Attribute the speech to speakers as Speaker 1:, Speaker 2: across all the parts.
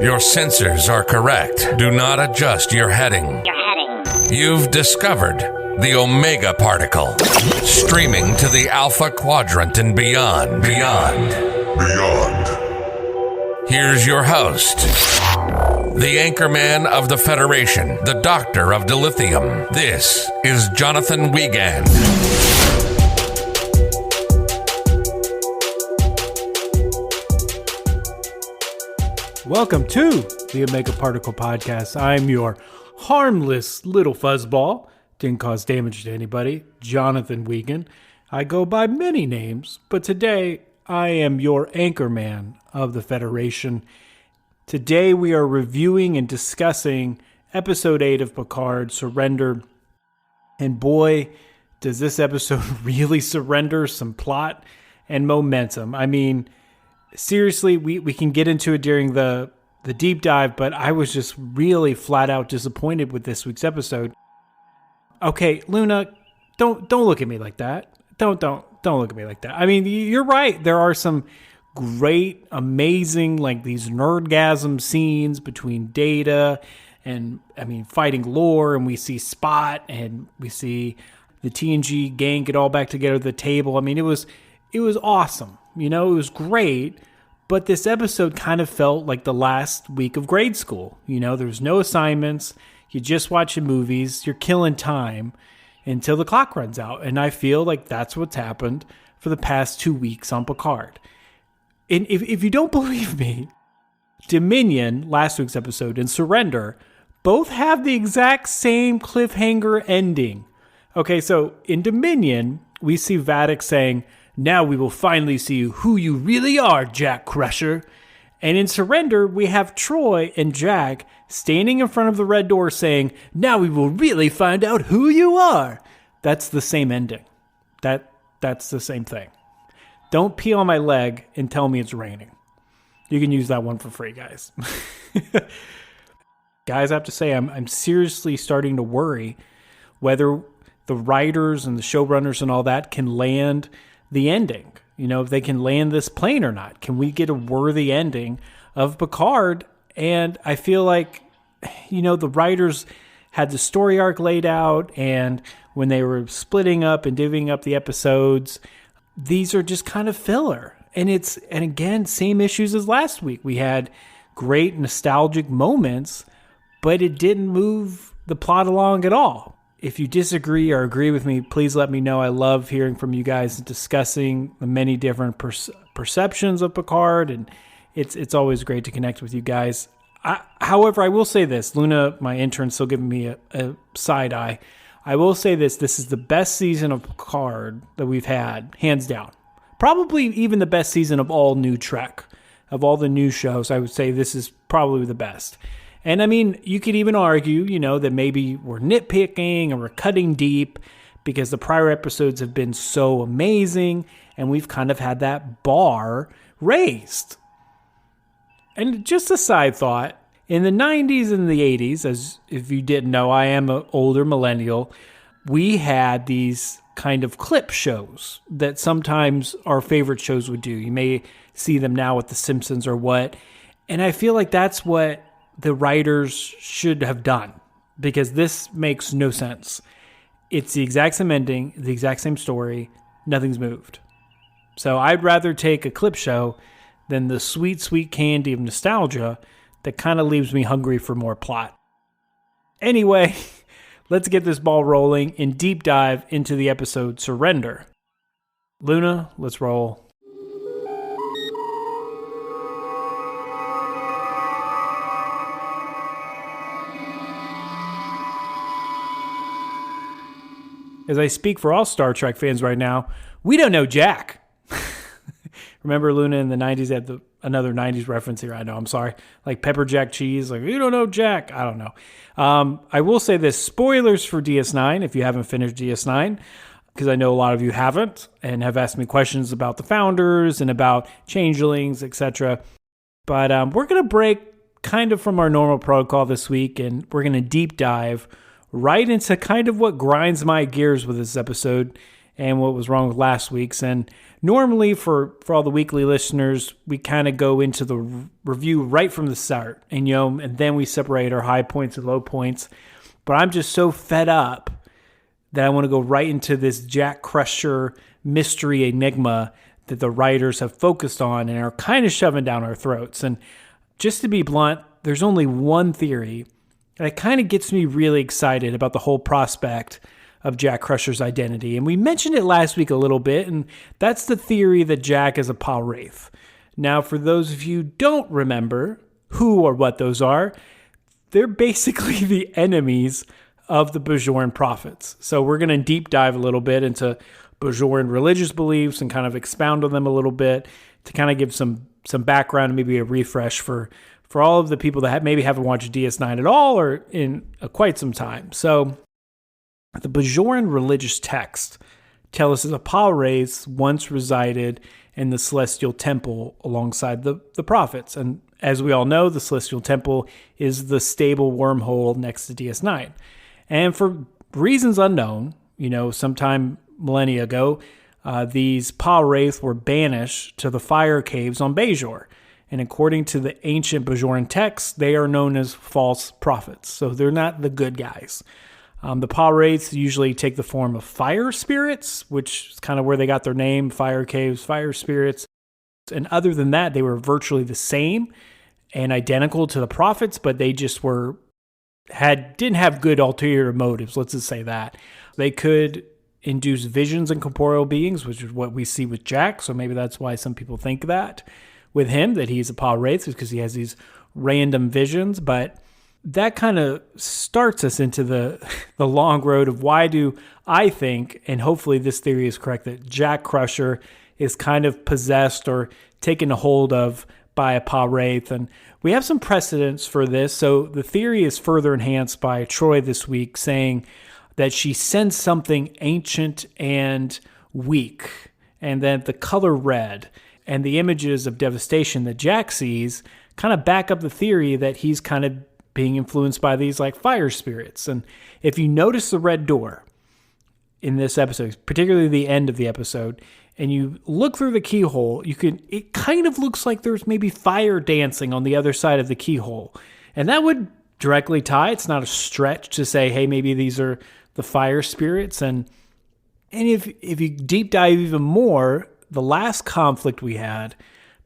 Speaker 1: Your sensors are correct. Do not adjust your heading. You've discovered the Omega Particle, streaming to the Alpha Quadrant and beyond. Here's your host, the Anchorman of the Federation, the Doctor of Dilithium. This is Jonathan Wiegand.
Speaker 2: Welcome to the Omega Particle Podcast. I'm your harmless little fuzzball. Didn't cause damage to anybody. Jonathan Wiegand. I go by many names, but today I am your Anchorman of the Federation. Today we are reviewing and discussing Episode 8 of Picard, Surrender. And boy, does this episode really surrender some plot and momentum. I mean, seriously, we can get into it during the deep dive, but I was just really flat out disappointed with this week's episode. Okay, Luna, don't look at me like that. Don't look at me like that. I mean, you're right. There are some great, amazing, like these nerdgasm scenes between Data and, I mean, fighting Lore, and we see Spot, and we see the TNG gang get all back together at the table. I mean, it was awesome. You know, it was great, but this episode kind of felt like the last week of grade school. You know, there's no assignments. You're just watching movies. You're killing time until the clock runs out. And I feel like that's what's happened for the past 2 weeks on Picard. And if you don't believe me, Dominion, last week's episode, and Surrender both have the exact same cliffhanger ending. Okay, so in Dominion, we see Vadic saying, "Now we will finally see who you really are, Jack Crusher." And in Surrender, we have Troy and Jack standing in front of the red door saying, "Now we will really find out who you are." That's the same ending. That's the same thing. Don't pee on my leg and tell me it's raining. You can use that one for free, guys. Guys, I have to say, I'm seriously starting to worry whether the writers and the showrunners and all that can land the ending. You know, if they can land this plane or not. Can we get a worthy ending of Picard? And I feel like, you know, the writers had the story arc laid out, and when they were splitting up and divvying up the episodes, these are just kind of filler. And again, same issues as last week. We had great nostalgic moments, but it didn't move the plot along at all. If you disagree or agree with me, please let me know. I love hearing from you guys and discussing the many different perceptions of Picard, and it's always great to connect with you guys. However, I will say this. Luna, my intern, still giving me a side eye. I will say this. This is the best season of Picard that we've had, hands down. Probably even the best season of all new Trek. Of all the new shows, I would say this is probably the best. And I mean, you could even argue, you know, that maybe we're nitpicking and we're cutting deep because the prior episodes have been so amazing and we've kind of had that bar raised. And just a side thought, in the 90s and the 80s, as if you didn't know, I am an older millennial, we had these kind of clip shows that sometimes our favorite shows would do. You may see them now with The Simpsons or what. And I feel like that's what the writers should have done, because this makes no sense. It's the exact same ending, the exact same story, nothing's moved. So I'd rather take a clip show than the sweet, sweet candy of nostalgia that kind of leaves me hungry for more plot. Anyway, let's get this ball rolling and deep dive into the episode Surrender. Luna, let's roll. As I speak for all Star Trek fans right now, we don't know Jack. Remember Luna in the 90s had another 90s reference here? I know, I'm sorry. Like pepper jack cheese. Like, you don't know Jack. I don't know. I will say this. Spoilers for DS9 if you haven't finished DS9, because I know a lot of you haven't and have asked me questions about the founders and about changelings, etc. But we're going to break kind of from our normal protocol this week, and we're going to deep dive right into kind of what grinds my gears with this episode, and what was wrong with last week's. And normally for all the weekly listeners, we kind of go into the review right from the start, and and then we separate our high points and low points. But I'm just so fed up that I want to go right into this Jack Crusher mystery enigma that the writers have focused on and are kind of shoving down our throats. And just to be blunt, there's only one theory that kind of gets me really excited about the whole prospect of Jack Crusher's identity. And we mentioned it last week a little bit, and that's the theory that Jack is a Palwraith. Now, for those of you who don't remember who or what those are, they're basically the enemies of the Bajoran prophets. So we're going to deep dive a little bit into Bajoran religious beliefs and kind of expound on them a little bit to kind of give some background and maybe a refresh for all of the people that maybe haven't watched DS9 at all or in quite some time. So the Bajoran religious texts tell us that the Palwraiths once resided in the Celestial Temple alongside the prophets. And as we all know, the Celestial Temple is the stable wormhole next to DS9. And for reasons unknown, sometime millennia ago, these Palwraith were banished to the fire caves on Bajor. And according to the ancient Bajoran texts, they are known as false prophets. So they're not the good guys. The Palwraiths usually take the form of fire spirits, which is kind of where they got their name, fire caves, fire spirits. And other than that, they were virtually the same and identical to the prophets, but they just didn't have good ulterior motives, let's just say that. They could induce visions and corporeal beings, which is what we see with Jack, so maybe that's why some people think that with him, that he's a Palwraith, because he has these random visions. But that kind of starts us into the long road of why do I think, and hopefully this theory is correct, that Jack Crusher is kind of possessed or taken a hold of by a Palwraith. And we have some precedents for this. So the theory is further enhanced by Troy this week, saying that she sensed something ancient and weak, and that the color red and the images of devastation that Jack sees kind of back up the theory that he's kind of being influenced by these like fire spirits. And if you notice the red door in this episode, particularly the end of the episode, and you look through the keyhole, it kind of looks like there's maybe fire dancing on the other side of the keyhole. And that would directly tie. It's not a stretch to say, hey, maybe these are the fire spirits. And if you deep dive even more, the last conflict we had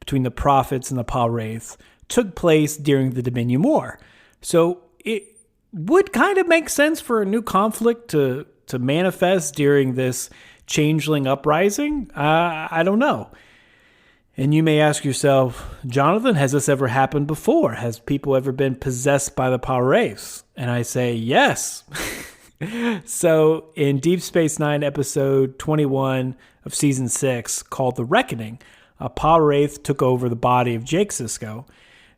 Speaker 2: between the prophets and the Palwraith took place during the Dominion War. So it would kind of make sense for a new conflict to manifest during this changeling uprising. I don't know. And you may ask yourself, Jonathan, has this ever happened before? Has people ever been possessed by the Palwraiths? And I say, yes. So in Deep Space Nine, episode 21 of season 6, called The Reckoning, a Palwraith took over the body of Jake Sisko.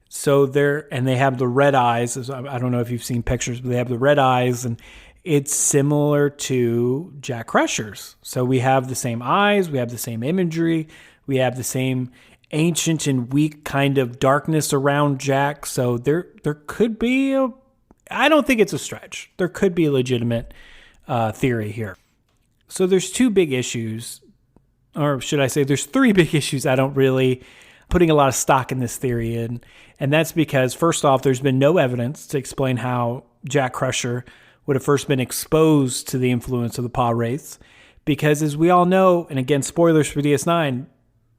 Speaker 2: So they have the red eyes. I don't know if you've seen pictures, but they have the red eyes, and it's similar to Jack Crusher's. So we have the same eyes, we have the same imagery, we have the same ancient and weak kind of darkness around Jack. So there could be I don't think it's a stretch. There could be a legitimate theory here. So there's two big issues, or should I say there's three big issues I don't really putting a lot of stock in this theory in. And that's because, first off, there's been no evidence to explain how Jack Crusher would have first been exposed to the influence of the Palwraiths. Because as we all know, and again, spoilers for DS9,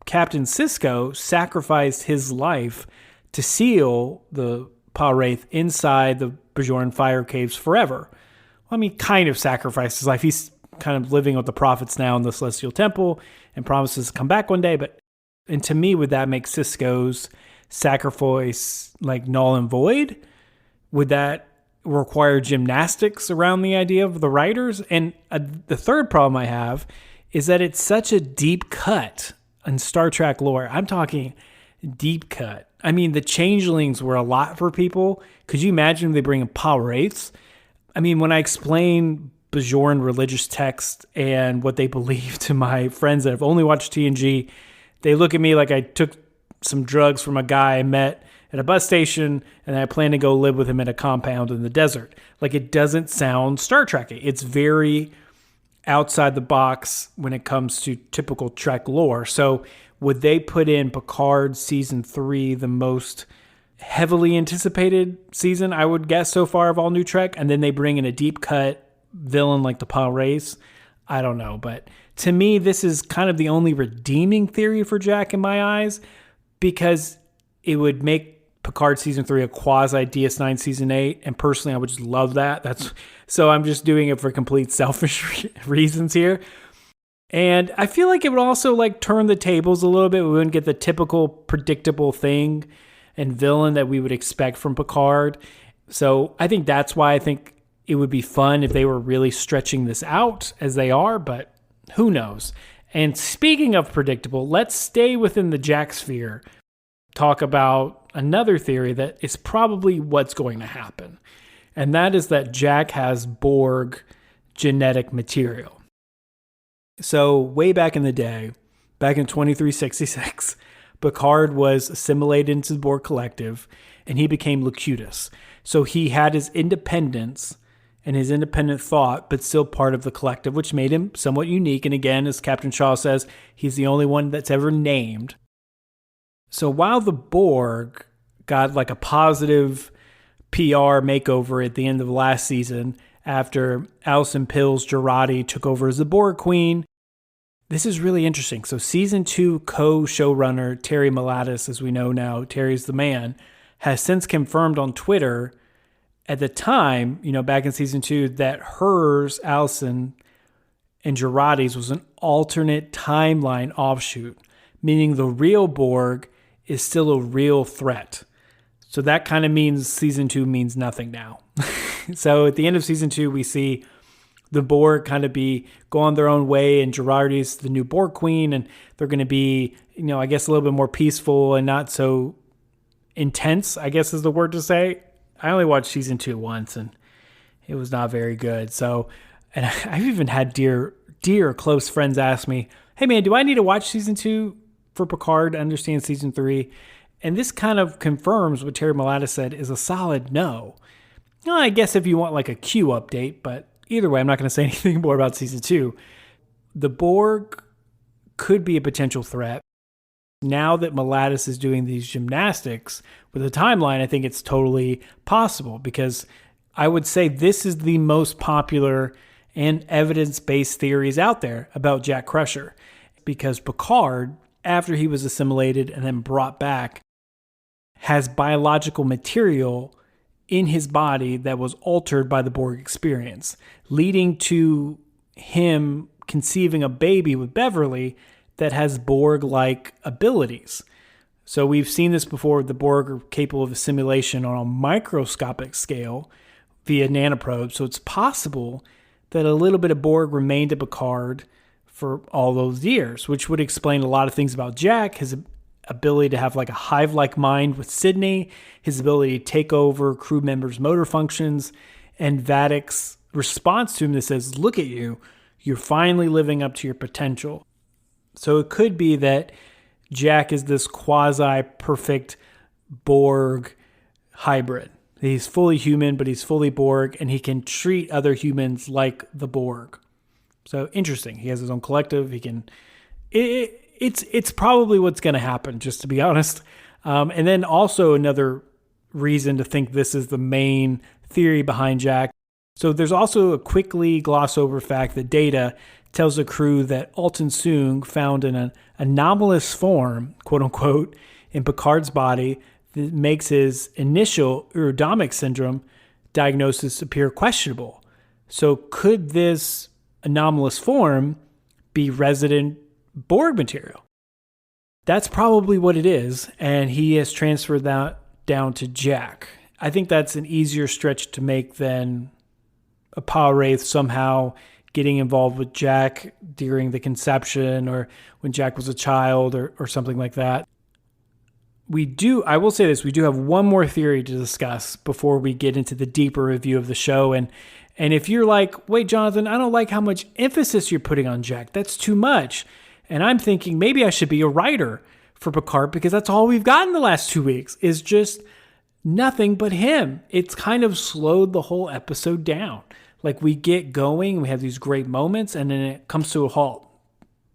Speaker 2: Captain Sisko sacrificed his life to seal the Palwraith inside the Bajoran fire caves forever. Well, I mean, kind of sacrificed his life. He's kind of living with the prophets now in the Celestial Temple and promises to come back one day. And to me, would that make Sisko's sacrifice like null and void? Would that require gymnastics around the idea of the writers? And the third problem I have is that it's such a deep cut in Star Trek lore. I'm talking deep cut. I mean, the changelings were a lot for people. Could you imagine if they bring in Palwraiths? I mean, when I explain Bajoran religious texts and what they believe to my friends that have only watched TNG, they look at me like I took some drugs from a guy I met at a bus station and I plan to go live with him in a compound in the desert. Like, it doesn't sound Star Trek-y. It's very outside the box when it comes to typical Trek lore. So would they put in Picard season 3 the most heavily anticipated season, I would guess, so far of all new Trek, and then they bring in a deep cut villain like the Pal-Race? I don't know, but to me, this is kind of the only redeeming theory for Jack in my eyes, because it would make Picard season 3 a quasi DS9 season 8, and personally, I would just love that. So I'm just doing it for complete selfish reasons here. And I feel like it would also like turn the tables a little bit. We wouldn't get the typical predictable thing and villain that we would expect from Picard. So I think that's why I think it would be fun if they were really stretching this out as they are, but who knows? And speaking of predictable, let's stay within the Jack sphere. Talk about another theory that is probably what's going to happen. And that is that Jack has Borg genetic material. So way back in the day, back in 2366, Picard was assimilated into the Borg collective and he became Locutus. So he had his independence and his independent thought, but still part of the collective, which made him somewhat unique. And again, as Captain Shaw says, he's the only one that's ever named. So while the Borg got like a positive PR makeover at the end of last season, after Alison Pill's Jurati took over as the Borg Queen, this is really interesting. So season 2 co-showrunner Terry Melatus, as we know now, Terry's the man, has since confirmed on Twitter at the time, back in season 2, that hers, Alison, and Jurati's was an alternate timeline offshoot, meaning the real Borg is still a real threat. So that kind of means season 2 means nothing now. So at the end of season 2, we see the Borg kind of go on their own way, and Jurati's the new Borg Queen, and they're going to be, I guess a little bit more peaceful and not so intense, I guess is the word to say. I only watched season 2 once, and it was not very good. So, and I've even had dear close friends ask me, hey man, do I need to watch season 2 for Picard to understand season 3? And this kind of confirms what Terry Melatus said is a solid no. Well, I guess if you want like a Q update, but either way, I'm not going to say anything more about season 2. The Borg could be a potential threat. Now that Melatus is doing these gymnastics with the timeline, I think it's totally possible, because I would say this is the most popular and evidence-based theories out there about Jack Crusher, because Picard, after he was assimilated and then brought back, has biological material in his body that was altered by the Borg experience, leading to him conceiving a baby with Beverly that has Borg-like abilities. So we've seen this before. The Borg are capable of assimilation on a microscopic scale via nanoprobes. So it's possible that a little bit of Borg remained at Picard for all those years, which would explain a lot of things about Jack, his ability to have like a hive-like mind with Sydney, his ability to take over crew members' motor functions, and Vadic's response to him that says, look at you, you're finally living up to your potential. So it could be that Jack is this quasi-perfect Borg hybrid. He's fully human, but he's fully Borg, and he can treat other humans like the Borg. So interesting. He has his own collective. He can... It's probably what's going to happen, just to be honest. And then also another reason to think this is the main theory behind Jack. So there's also a quickly gloss over fact that Data tells the crew that Alton Soong found an anomalous form, quote unquote, in Picard's body that makes his initial uridomic syndrome diagnosis appear questionable. So could this anomalous form be resident Borg material? That's probably what it is, and he has transferred that down to Jack. I think that's an easier stretch to make than a Pal-Wraith somehow getting involved with Jack during the conception or when Jack was a child or something like that. I will say this, we do have one more theory to discuss before we get into the deeper review of the show. And if you're like, wait, Jonathan, I don't like how much emphasis you're putting on Jack. That's too much. And I'm thinking maybe I should be a writer for Picard, because that's all we've gotten the last 2 weeks is just nothing but him. It's kind of slowed the whole episode down. Like we get going, we have these great moments, and then it comes to a halt.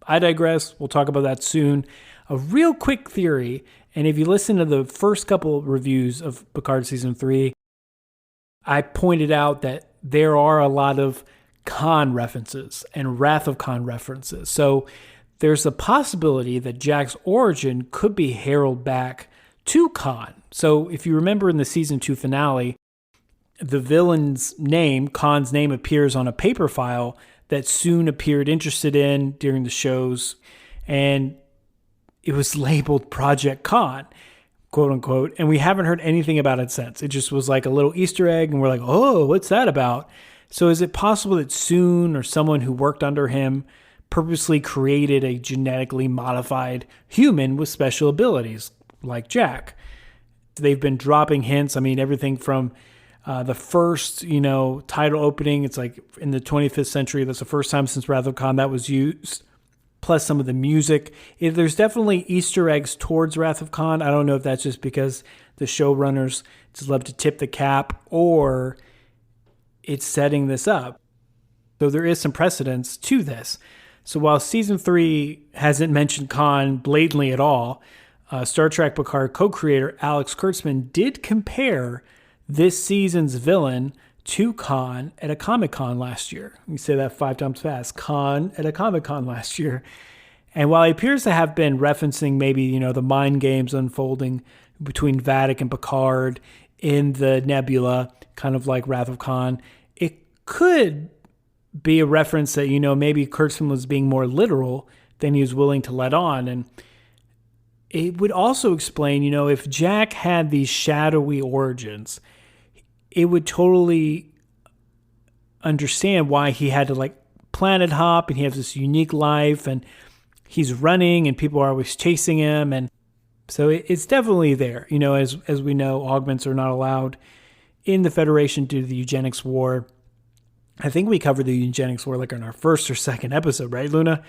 Speaker 2: I digress. We'll talk about that soon. A real quick theory, and if you listen to the first couple of reviews of Picard Season 3, I pointed out that there are a lot of Khan references and Wrath of Khan references. So there's a possibility that Jack's origin could be heralded back to Khan. So if you remember in the Season 2 finale, the villain's name, Khan's name, appears on a paper file that Soon appeared interested in during the shows, and it was labeled Project Khan, quote unquote, and we haven't heard anything about it since. It just was like a little Easter egg, and we're like, oh, what's that about? So is it possible that Soon or someone who worked under him purposely created a genetically modified human with special abilities like Jack? They've been dropping hints. I mean, everything from the first, title opening, it's like in the 25th century. That's the first time since Wrath of Khan that was used. Plus some of the music. There's definitely Easter eggs towards Wrath of Khan. I don't know if that's just because the showrunners just love to tip the cap or it's setting this up. So there is some precedence to this. So while Season 3 hasn't mentioned Khan blatantly at all, Star Trek Picard co-creator Alex Kurtzman did compare this season's villain to Khan at a Comic-Con last year. We say that 5 times fast. Khan at a Comic-Con last year. And while he appears to have been referencing maybe, the mind games unfolding between Vadic and Picard in the nebula, kind of like Wrath of Khan, it could be a reference that, maybe Kurtzman was being more literal than he was willing to let on. And it would also explain, if Jack had these shadowy origins, it would totally understand why he had to planet hop and he has this unique life and he's running and people are always chasing him. And so it's definitely there. As we know, augments are not allowed in the Federation due to the eugenics war. I think we covered the eugenics war in our first or second episode, right, Luna?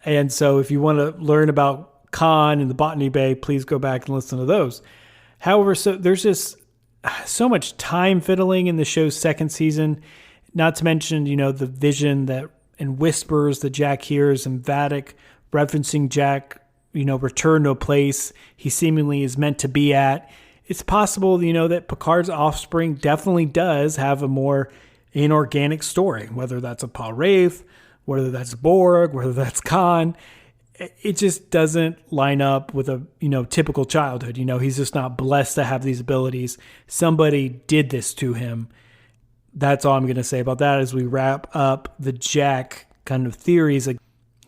Speaker 2: And so if you want to learn about Khan and the Botany Bay, please go back and listen to those. However, so there's just so much time fiddling in the show's second season, not to mention, the vision that and whispers that Jack hears and Vadic referencing Jack, return to a place he seemingly is meant to be at. It's possible, that Picard's offspring definitely does have a more inorganic story, whether that's a Paul Wraith, whether that's Borg, whether that's Khan. It just doesn't line up with a, typical childhood. He's just not blessed to have these abilities. Somebody did this to him. That's all I'm going to say about that as we wrap up the Jack kind of theories.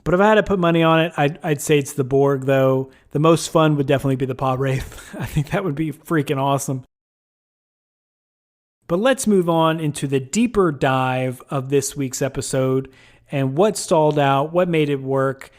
Speaker 2: But if I had to put money on it, I'd say it's the Borg, though. The most fun would definitely be the Paul Wraith. I think that would be freaking awesome. But let's move on into the deeper dive of this week's episode and what stalled out, what made it work.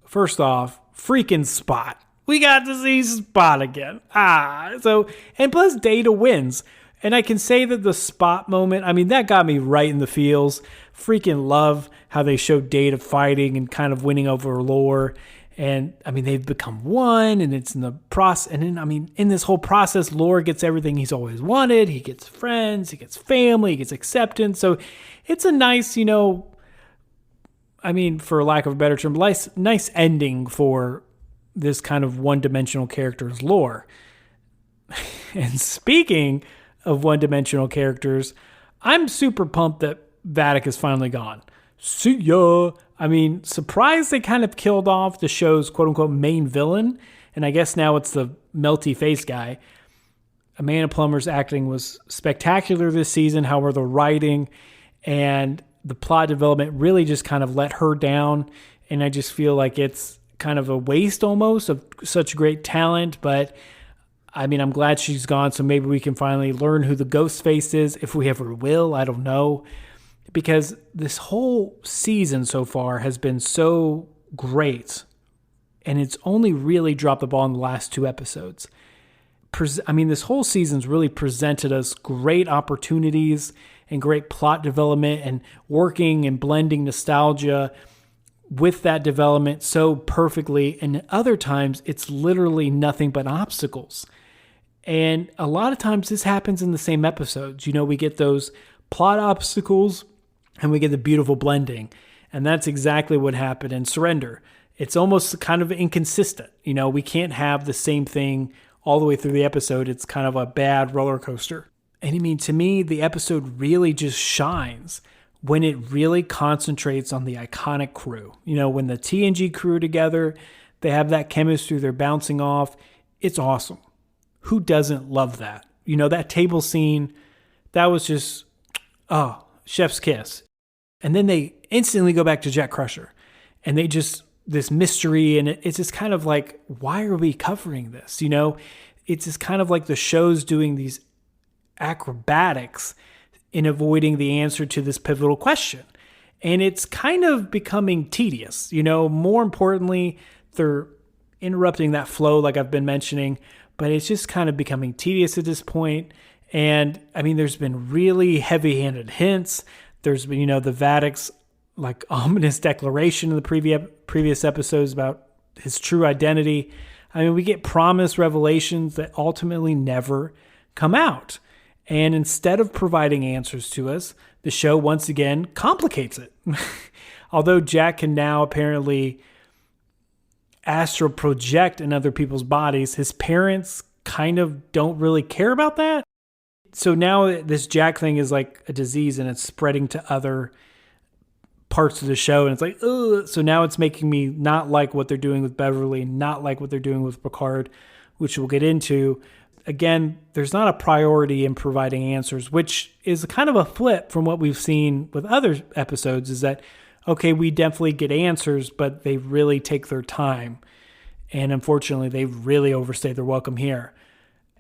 Speaker 2: First off, freaking Spot. We got to see Spot again. And plus Data wins. And I can say that the Spot moment, that got me right in the feels. Freaking love how they showed Data fighting and kind of winning over Lore. And, they've become one, and it's in the process. And then, in this whole process, Lore gets everything he's always wanted. He gets friends, he gets family, he gets acceptance. So it's a nice, for lack of a better term, nice ending for this kind of one-dimensional character's Lore. And speaking of one-dimensional characters, I'm super pumped that Vadic is finally gone. See ya! Surprised they kind of killed off the show's quote-unquote main villain, and I guess now it's the melty face guy. Amanda Plummer's acting was spectacular this season. However, the writing and the plot development really just kind of let her down, and I just feel like it's kind of a waste almost of such great talent, but I'm glad she's gone, so maybe we can finally learn who the ghost face is, if we ever will, I don't know. Because this whole season so far has been so great, and it's only really dropped the ball in the last 2 episodes. This whole season's really presented us great opportunities and great plot development and working and blending nostalgia with that development so perfectly. And other times, it's literally nothing but obstacles. And a lot of times this happens in the same episodes. We get those plot obstacles and we get the beautiful blending. And that's exactly what happened in Surrender. It's almost kind of inconsistent. We can't have the same thing all the way through the episode. It's kind of a bad roller coaster. And to me, the episode really just shines when it really concentrates on the iconic crew. When the TNG crew together, they have that chemistry, they're bouncing off. It's awesome. Who doesn't love that? That table scene, that was just, chef's kiss. And then they instantly go back to Jack Crusher. And they just, this mystery, and it's just kind of like, why are we covering this? It's just kind of like the show's doing these acrobatics in avoiding the answer to this pivotal question. And it's kind of becoming tedious. More importantly, they're interrupting that flow like I've been mentioning, but it's just kind of becoming tedious at this point. And there's been really heavy-handed hints. There's been, the Vadic's like ominous declaration in the previous episodes about his true identity. We get promised revelations that ultimately never come out. And instead of providing answers to us, the show once again complicates it. Although Jack can now apparently astral project in other people's bodies, his parents kind of don't really care about that. So now this Jack thing is like a disease and it's spreading to other parts of the show. And it's like, ugh. So now it's making me not like what they're doing with Beverly, not like what they're doing with Picard, which we'll get into. Again, there's not a priority in providing answers, which is kind of a flip from what we've seen with other episodes, is that, okay, we definitely get answers, but they really take their time. And unfortunately, they've really overstayed their welcome here.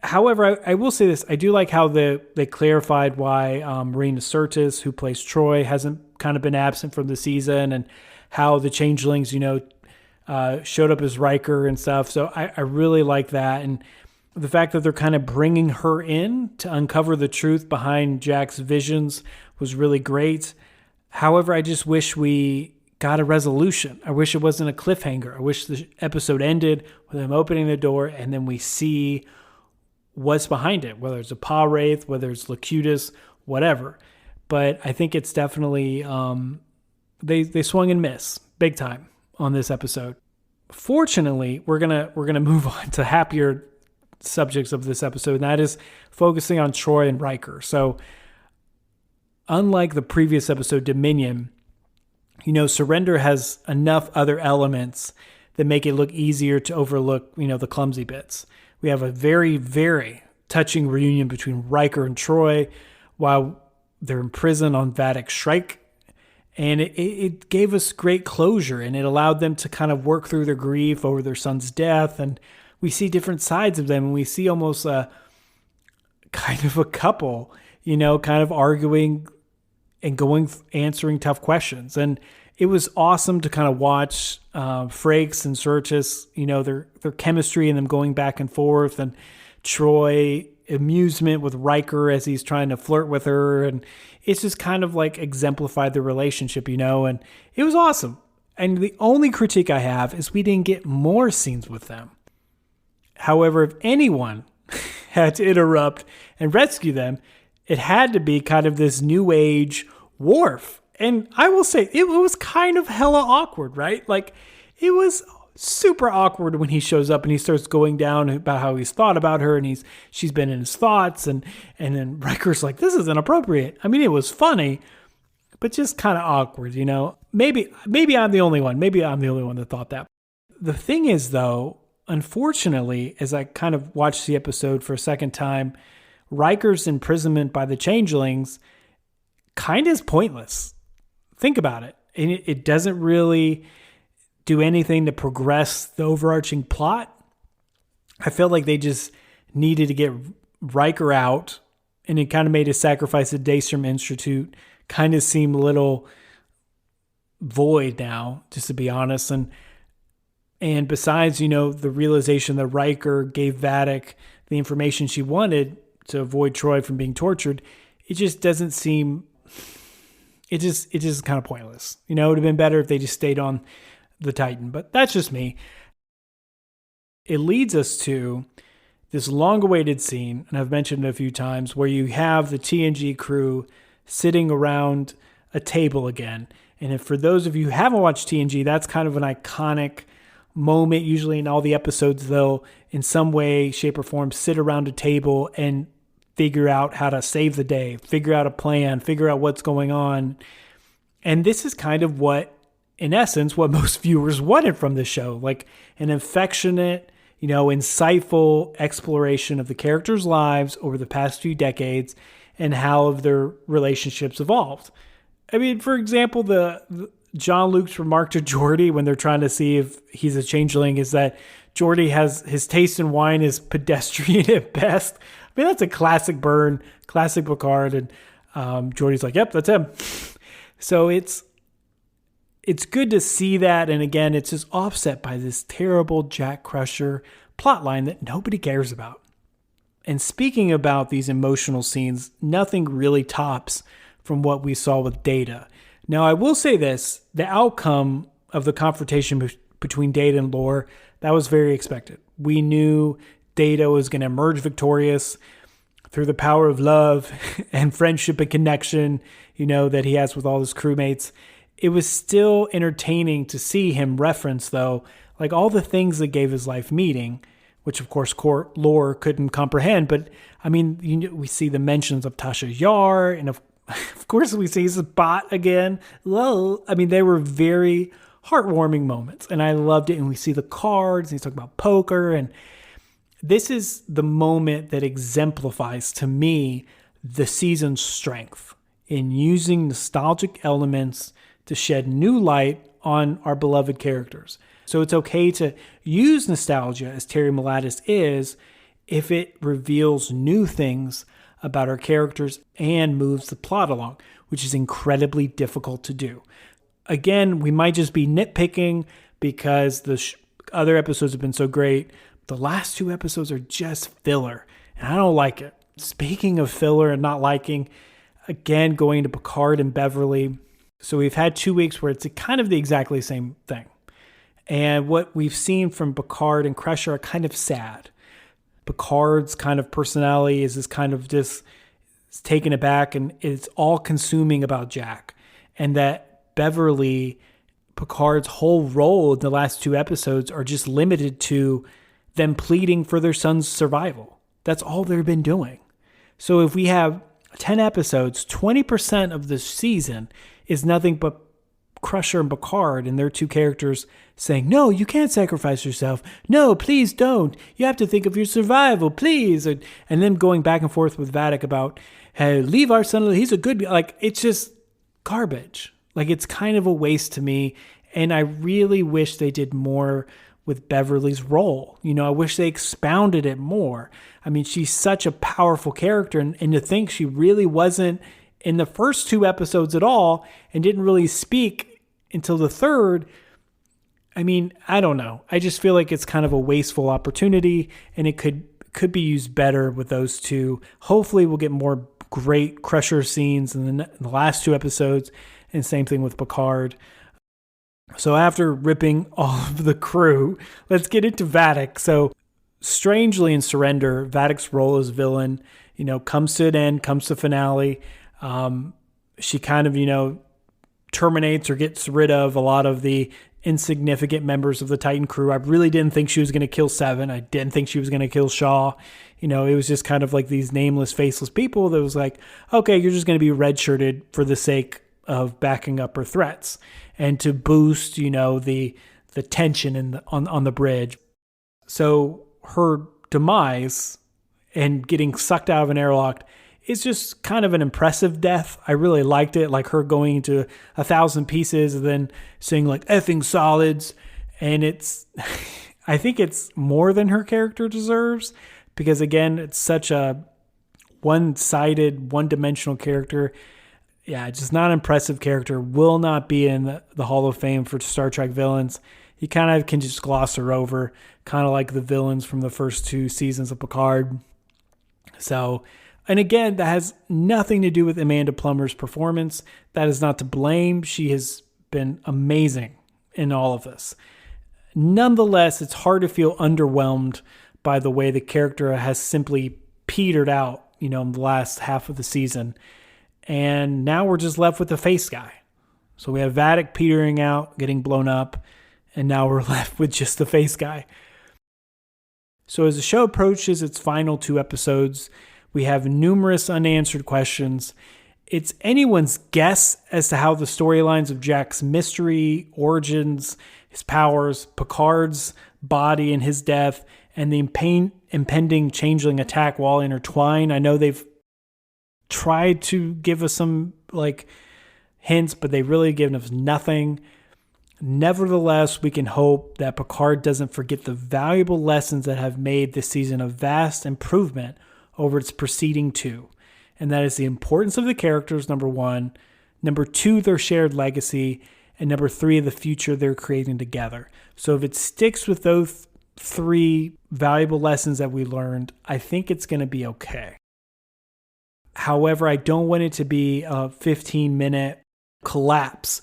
Speaker 2: However, I will say this. I do like how they clarified why Marina Sirtis, who plays Troy, hasn't kind of been absent from the season, and how the changelings, showed up as Riker and stuff. So I really like that. And the fact that they're kind of bringing her in to uncover the truth behind Jack's visions was really great. However, I just wish we got a resolution. I wish it wasn't a cliffhanger. I wish the episode ended with them opening the door and then we see what's behind it, whether it's a Pa Wraith, whether it's Locutus, whatever. But I think it's definitely, they swung and missed big time on this episode. Fortunately, we're gonna move on to happier subjects of this episode, and that is focusing on Troy and Riker. So unlike the previous episode, Dominion, Surrender has enough other elements that make it look easier to overlook, the clumsy bits. We have a very, very touching reunion between Riker and Troy while they're in prison on Vadic's Shrike. And it gave us great closure, and it allowed them to kind of work through their grief over their son's death. And we see different sides of them, and we see almost a kind of a couple, kind of arguing and answering tough questions. And it was awesome to kind of watch Frakes and Sirtis, their chemistry and them going back and forth, and Troy amusement with Riker as he's trying to flirt with her. And it's just kind of like exemplified the relationship, and it was awesome. And the only critique I have is we didn't get more scenes with them. However, if anyone had to interrupt and rescue them, it had to be kind of this new age Worf. And I will say, it was kind of hella awkward, right? Like, it was super awkward when he shows up and he starts going down about how he's thought about her and she's been in his thoughts, and then Riker's like, this is inappropriate. It was funny, but just kind of awkward, Maybe I'm the only one. Maybe I'm the only one that thought that. The thing is, though, unfortunately, as I kind of watched the episode for a second time, Riker's imprisonment by the changelings kind of is pointless. Think about it. And it doesn't really do anything to progress the overarching plot. I felt like they just needed to get Riker out, and it kind of made his sacrifice at Daystrom Institute kind of seem a little void now, just to be honest. And besides, the realization that Riker gave Vadic the information she wanted to avoid Troy from being tortured, it just doesn't seem, it just kind of pointless. It would have been better if they just stayed on the Titan, but that's just me. It leads us to this long-awaited scene, and I've mentioned it a few times, where you have the TNG crew sitting around a table again. And if for those of you who haven't watched TNG, that's kind of an iconic moment. Usually in all the episodes, they'll in some way, shape, or form sit around a table and figure out how to save the day, figure out a plan, figure out what's going on. And this is kind of what, in essence, what most viewers wanted from this show, like an affectionate, insightful exploration of the characters' lives over the past few decades and how have their relationships evolved. I mean, for example, the John Luke's remark to Geordi when they're trying to see if he's a changeling is that Geordi has his taste in wine is pedestrian at best. I mean, that's a classic Burn, classic Picard, and Geordi's like, yep, that's him. So it's good to see that, and again, it's just offset by this terrible Jack Crusher plotline that nobody cares about. And speaking about these emotional scenes, nothing really tops from what we saw with Data. Now, I will say this, the outcome of the confrontation between Data and Lore, that was very expected. We knew Data was going to emerge victorious through the power of love and friendship and connection, that he has with all his crewmates. It was still entertaining to see him reference, though, like all the things that gave his life meaning, which of course Lore couldn't comprehend. But I mean, we see the mentions of Tasha Yar, and of course we see Sabat again. Well, I mean, they were very heartwarming moments, and I loved it. And we see the cards, and he's talking about poker, and this is the moment that exemplifies to me the season's strength in using nostalgic elements to shed new light on our beloved characters. So it's okay to use nostalgia, as Terry Mouloudis is, if it reveals new things about our characters and moves the plot along, which is incredibly difficult to do. Again, we might just be nitpicking because the other episodes have been so great. The last two episodes are just filler, and I don't like it. Speaking of filler and not liking, again, going to Picard and Beverly. So we've had 2 weeks where it's kind of the exactly same thing. And what we've seen from Picard and Crusher are kind of sad. Picard's kind of personality is this kind of just taken aback, and it's all consuming about Jack. And that Beverly, Picard's whole role in the last 2 episodes are just limited to them pleading for their son's survival. That's all they've been doing. So if we have 10 episodes, 20% of the season is nothing but Crusher and Picard and their 2 characters saying, no, you can't sacrifice yourself. No, please don't. You have to think of your survival, please. And then going back and forth with Vadic about, hey, leave our son, he's a good, like, it's just garbage. Like, it's kind of a waste to me. And I really wish they did more with Beverly's role. I wish they expounded it more. I mean, she's such a powerful character, and to think she really wasn't in the first 2 episodes at all and didn't really speak until the 3rd. I mean, I don't know. I just feel like it's kind of a wasteful opportunity, and it could be used better with those 2. Hopefully we'll get more great Crusher scenes in the last 2 episodes, and same thing with Picard. So after ripping all of the crew, let's get into Vadic. So strangely in Surrender, Vadic's role as villain, comes to an end, comes to finale. She kind of, terminates or gets rid of a lot of the insignificant members of the Titan crew. I really didn't think she was going to kill Seven. I didn't think she was going to kill Shaw. It was just kind of like these nameless, faceless people that was like, okay, you're just going to be redshirted for the sake of backing up her threats and to boost, the tension on the bridge. So her demise and getting sucked out of an airlock is just kind of an impressive death. I really liked it, like her going into 1,000 pieces and then saying like effing solids. And I think it's more than her character deserves, because again, it's such a one-sided, one-dimensional character. Yeah, just not an impressive character. Will not be in the Hall of Fame for Star Trek villains. You kind of can just gloss her over, kind of like the villains from the first 2 seasons of Picard. So, and again, that has nothing to do with Amanda Plummer's performance. That is not to blame. She has been amazing in all of this. Nonetheless, it's hard to feel underwhelmed by the way the character has simply petered out, in the last half of the season. And now we're just left with the face guy. So we have Vadic petering out, getting blown up, and now we're left with just the face guy. So as the show approaches its final 2 episodes, we have numerous unanswered questions. It's anyone's guess as to how the storylines of Jack's mystery, origins, his powers, Picard's body and his death, and the impending changeling attack will all intertwine. I know they've tried to give us some hints, but they've really given us nothing. Nevertheless, we can hope that Picard doesn't forget the valuable lessons that have made this season a vast improvement over its preceding 2. And that is the importance of the characters, number 1. Number 2, their shared legacy. And number 3, the future they're creating together. So if it sticks with those 3 valuable lessons that we learned, I think it's going to be okay. However, I don't want it to be a 15-minute collapse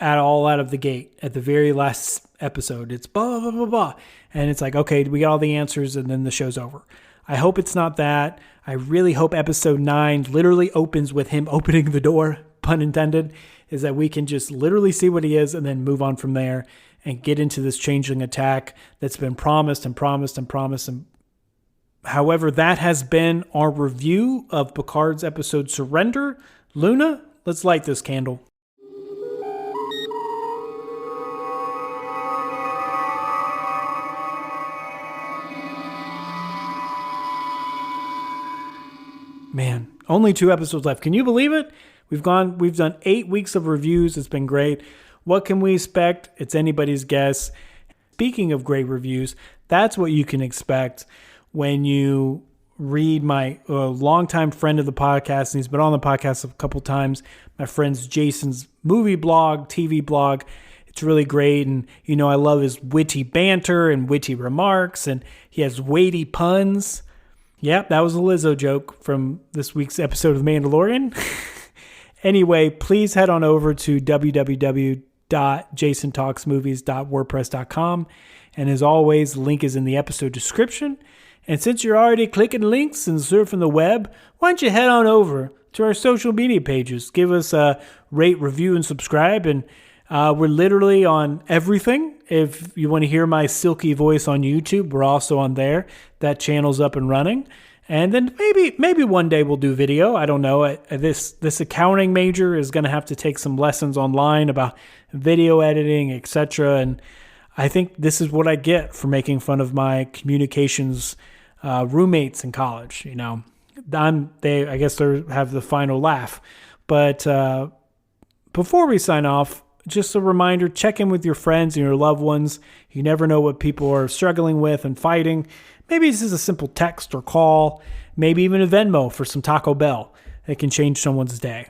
Speaker 2: out of the gate at the very last episode. It's blah, blah, blah, blah. And it's like, okay, we got all the answers and then the show's over. I hope it's not that. I really hope episode 9 literally opens with him opening the door, pun intended, is that we can just literally see what he is and then move on from there and get into this changeling attack that's been promised and promised and promised. And however, that has been our review of Picard's episode Surrender. Luna, let's light this candle. Man, only 2 episodes left. Can you believe it? We've done 8 weeks of reviews. It's been great. What can we expect? It's anybody's guess. Speaking of great reviews, that's what you can expect when you read my longtime friend of the podcast, and he's been on the podcast a couple times, my friend's Jason's movie blog, TV blog. It's really great. And, I love his witty banter and witty remarks, and he has weighty puns. Yep, that was a Lizzo joke from this week's episode of Mandalorian. Anyway, please head on over to www.jasontalksmovies.wordpress.com. And as always, the link is in the episode description. And since you're already clicking links and surfing the web, why don't you head on over to our social media pages. Give us a rate, review, and subscribe. And we're literally on everything. If you want to hear my silky voice on YouTube, we're also on there. That channel's up and running. And then maybe one day we'll do video. I don't know. This accounting major is going to have to take some lessons online about video editing, etc. And I think this is what I get for making fun of my communications roommates in college. I guess they have the final laugh. But before we sign off, just a reminder, check in with your friends and your loved ones. You never know what people are struggling with and fighting. Maybe this is a simple text or call, maybe even a Venmo for some Taco Bell that can change someone's day.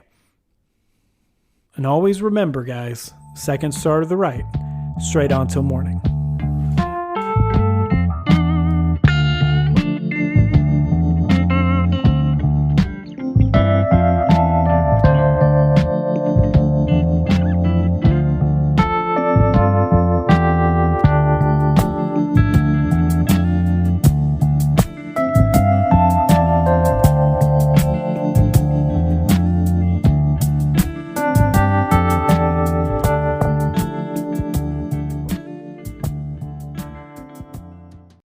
Speaker 2: And always remember, guys, second star to the right, straight on till morning.